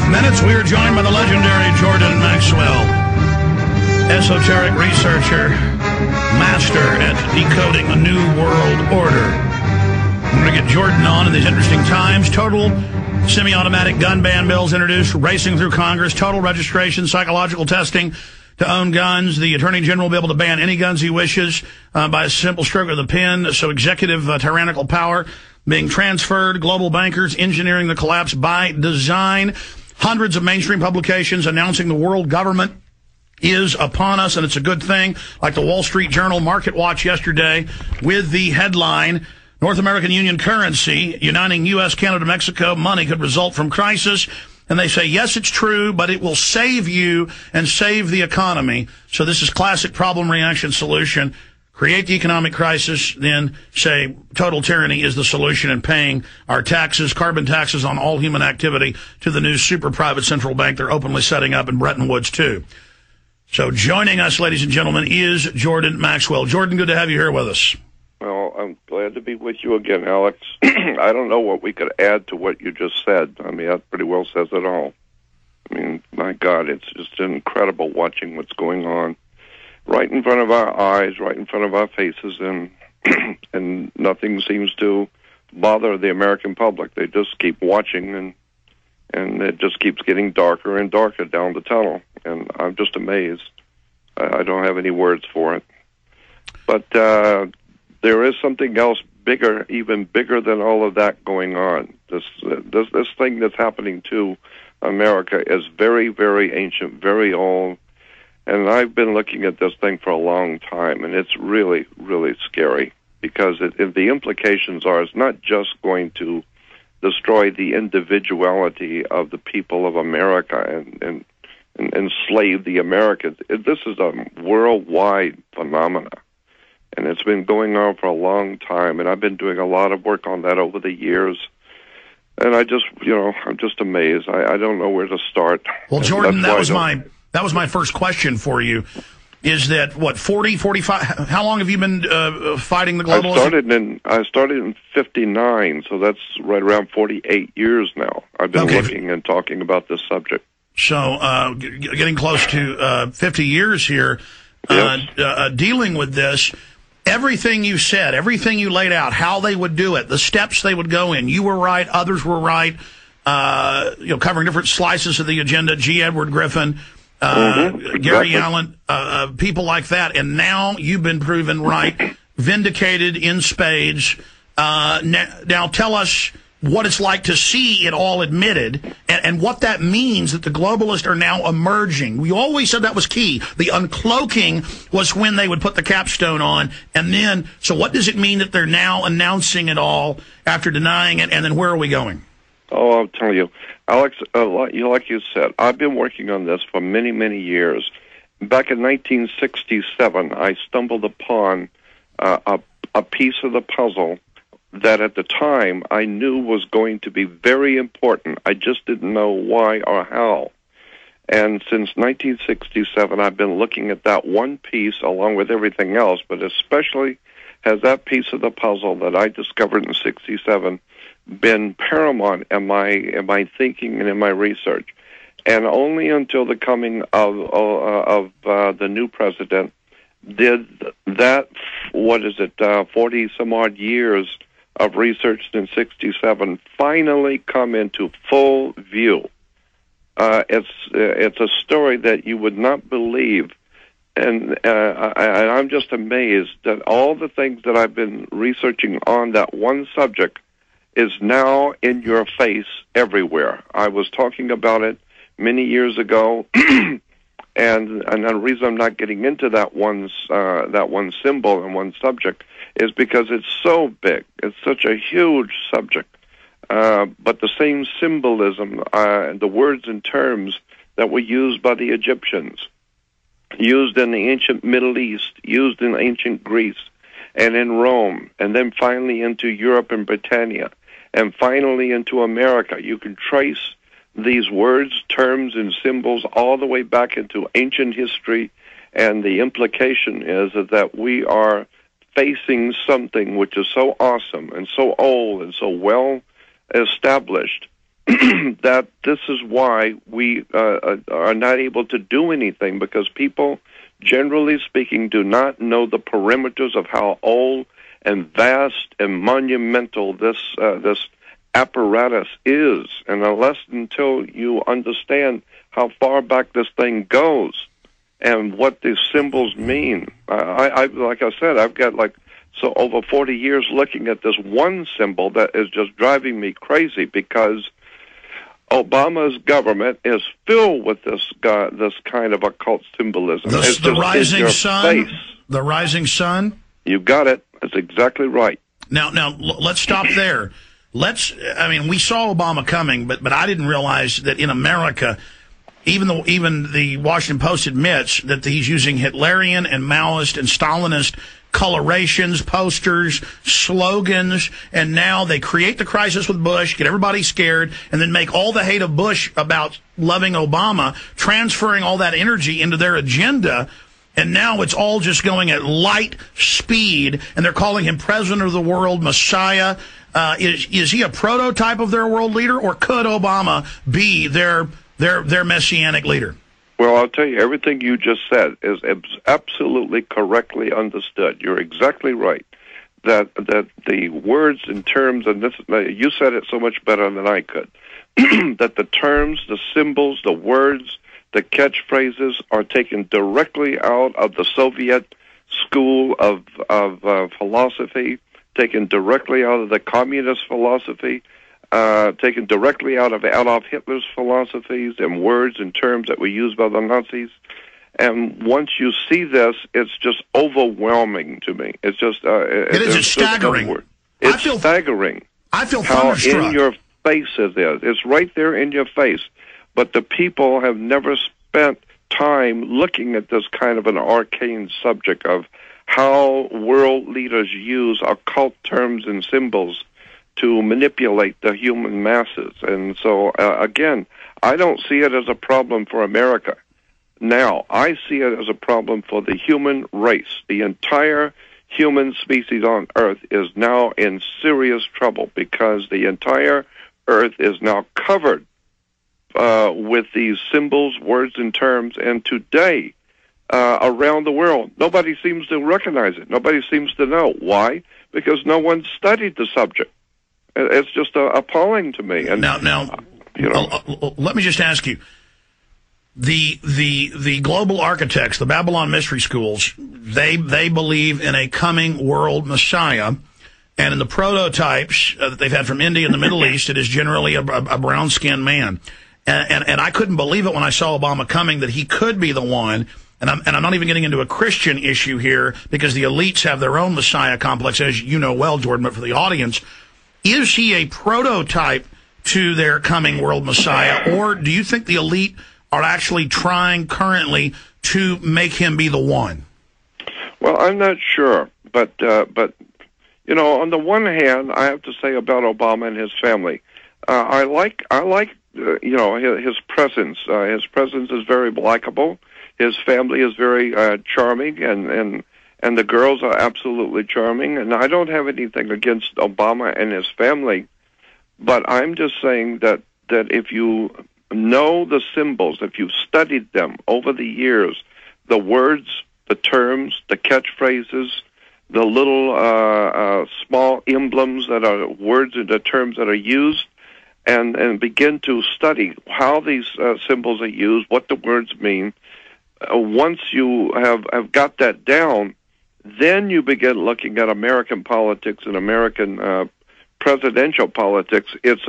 Minutes, we are joined by the legendary Jordan Maxwell, esoteric researcher, master at decoding a new world order. We're going to get Jordan on in these interesting times. Total semi-automatic gun ban bills introduced, racing through Congress, total registration, psychological testing to own guns. The Attorney General will be able to ban any guns he wishes by a simple stroke of the pen. So executive tyrannical power being transferred, global bankers engineering the collapse by design. Hundreds of mainstream publications announcing the world government is upon us, and it's a good thing, like the Wall Street Journal Market Watch yesterday with the headline, North American Union currency uniting U.S., Canada, Mexico, money could result from crisis. And they say, yes, it's true, but it will save you and save the economy. So this is classic problem, reaction, solution. Create the economic crisis, then say total tyranny is the solution, and paying our taxes, carbon taxes on all human activity to the new super private central bank they're openly setting up in Bretton Woods, too. So joining us, ladies and gentlemen, is Jordan Maxwell. Jordan, good to have you here with us. Well, I'm glad to be with you again, Alex. I don't know what we could add to what you just said. I mean, that pretty well says it all. I mean, my God, it's just incredible watching what's going on right in front of our eyes, right in front of our faces, and and nothing seems to bother the American public. They just keep watching, and it just keeps getting darker and darker down the tunnel. And I'm just amazed. I don't have any words for it. But there is something else bigger, even bigger than all of that going on. This thing that's happening to America is very, very ancient, very old. And I've been looking at this thing for a long time, and it's really, really scary because the implications are it's not just going to destroy the individuality of the people of America and enslave the Americans. This is a worldwide phenomena, and it's been going on for a long time, and I've been doing a lot of work on that over the years. And I'm just amazed. I don't know where to start. Well, Jordan, that was my first question for you. Is that, what, 40, 45? How long have you been fighting the globalists? I started in 59, so that's right around 48 years now. I've been looking and talking about this subject. So getting close to 50 years here, yes. Dealing with this. Everything you said, everything you laid out, how they would do it, the steps they would go in, you were right, others were right, covering different slices of the agenda, G. Edward Griffin, Gary Allen, people like that. And now you've been proven right, vindicated in spades. Now tell us what it's like to see it all admitted and what that means that the globalists are now emerging. We always said that was key. The uncloaking was when they would put the capstone on. And then, so what does it mean that they're now announcing it all after denying it? And then where are we going? Oh, I'll tell you. Alex, like you said, I've been working on this for many, many years. Back in 1967, I stumbled upon a piece of the puzzle that at the time I knew was going to be very important. I just didn't know why or how. And since 1967, I've been looking at that one piece along with everything else, but especially has that piece of the puzzle that I discovered in 67 been paramount in my thinking and in my research. And only until the coming of the new president did that, 40-some-odd years of research in 67 finally come into full view. It's a story that you would not believe, and I'm just amazed that all the things that I've been researching on that one subject is now in your face everywhere. I was talking about it many years ago, and the reason I'm not getting into that one symbol and one subject is because it's so big. It's such a huge subject. But the same symbolism, the words and terms that were used by the Egyptians, used in the ancient Middle East, used in ancient Greece, and in Rome, and then finally into Europe and Britannia, and finally into America. You can trace these words, terms, and symbols all the way back into ancient history, and the implication is that we are facing something which is so awesome and so old and so well established that this is why we are not able to do anything, because people, generally speaking, do not know the perimeters of how old and vast and monumental this apparatus is. And until you understand how far back this thing goes and what these symbols mean, I like I said, I've got over 40 years looking at this one symbol that is just driving me crazy, because Obama's government is filled with this kind of occult symbolism. It's the rising sun. Face. The rising sun. You got it. That's exactly right. Now, let's stop there. We saw Obama coming, but I didn't realize that in America, even the Washington Post admits that he's using Hitlerian and Maoist and Stalinist colorations, posters, slogans, and now they create the crisis with Bush, get everybody scared, and then make all the hate of Bush about loving Obama, transferring all that energy into their agenda, and now it's all just going at light speed, and they're calling him President of the World, Messiah. Is he a prototype of their world leader, or could Obama be their messianic leader? Well, I'll tell you, everything you just said is absolutely correctly understood. You're exactly right. That the words and terms, and this, you said it so much better than I could, that the terms, the symbols, the words, the catchphrases are taken directly out of the Soviet school of philosophy, taken directly out of the communist philosophy, taken directly out of Adolf Hitler's philosophies and words and terms that were used by the Nazis. And once you see this, it's just overwhelming to me. It's just it's staggering. It's staggering. I feel how thunderstruck. In your face it is. It's right there in your face. But the people have never spent time looking at this kind of an arcane subject of how world leaders use occult terms and symbols to manipulate the human masses. And so, again, I don't see it as a problem for America. Now, I see it as a problem for the human race. The entire human species on Earth is now in serious trouble, because the entire Earth is now covered with these symbols, words, and terms. And today, around the world, nobody seems to recognize it. Nobody seems to know. Why? Because no one studied the subject. It's just appalling to me. And now, let me just ask you: the global architects, the Babylon mystery schools, they believe in a coming world Messiah, and in the prototypes that they've had from India and the Middle East, it is generally a brown-skinned man. And I couldn't believe it when I saw Obama coming that he could be the one. And I'm not even getting into a Christian issue here, because the elites have their own Messiah complex, as you know well, Jordan. But for the audience, is he a prototype to their coming world Messiah, or do you think the elite are actually trying currently to make him be the one? Well, I'm not sure, but on the one hand, I have to say about Obama and his family, I like his presence. His presence is very likable. His family is very charming, and the girls are absolutely charming. And I don't have anything against Obama and his family, but I'm just saying that if you know the symbols, if you've studied them over the years, the words, the terms, the catchphrases, the little small emblems that are words and the terms that are used, and begin to study how these symbols are used, what the words mean. Once you have got that down, then you begin looking at American politics and American presidential politics. It's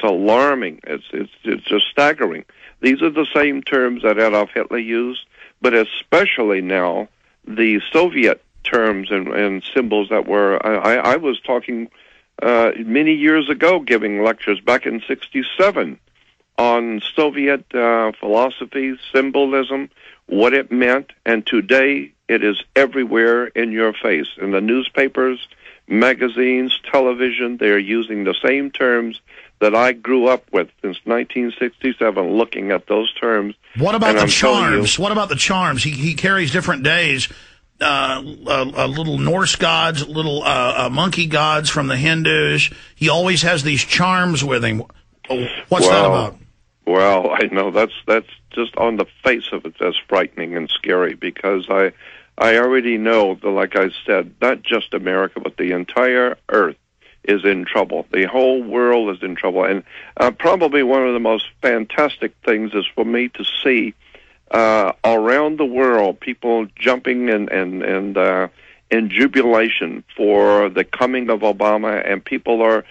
alarming. It's just staggering. These are the same terms that Adolf Hitler used, but especially now the Soviet terms and symbols that were. I was talking many years ago, giving lectures back in '67 on Soviet philosophy, symbolism, what it meant, and today it is everywhere in your face. In the newspapers, magazines, television, they are using the same terms that I grew up with since 1967, looking at those terms. What about the charms? What about the charms? He carries different days. Little Norse gods, little monkey gods from the Hindus. He always has these charms with him. What's that about? Well, I know that's just on the face of it, that's frightening and scary, because I already know that, like I said, not just America, but the entire earth is in trouble. The whole world is in trouble. And probably one of the most fantastic things is for me to see around the world people jumping in jubilation for the coming of Obama, and people are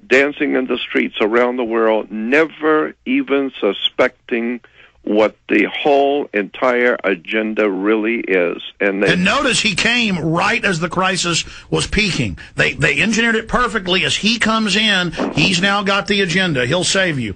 dancing in the streets around the world, never even suspecting what the whole entire agenda really is. And notice he came right as the crisis was peaking. They engineered it perfectly. As he comes in, he's now got the agenda. He'll save you.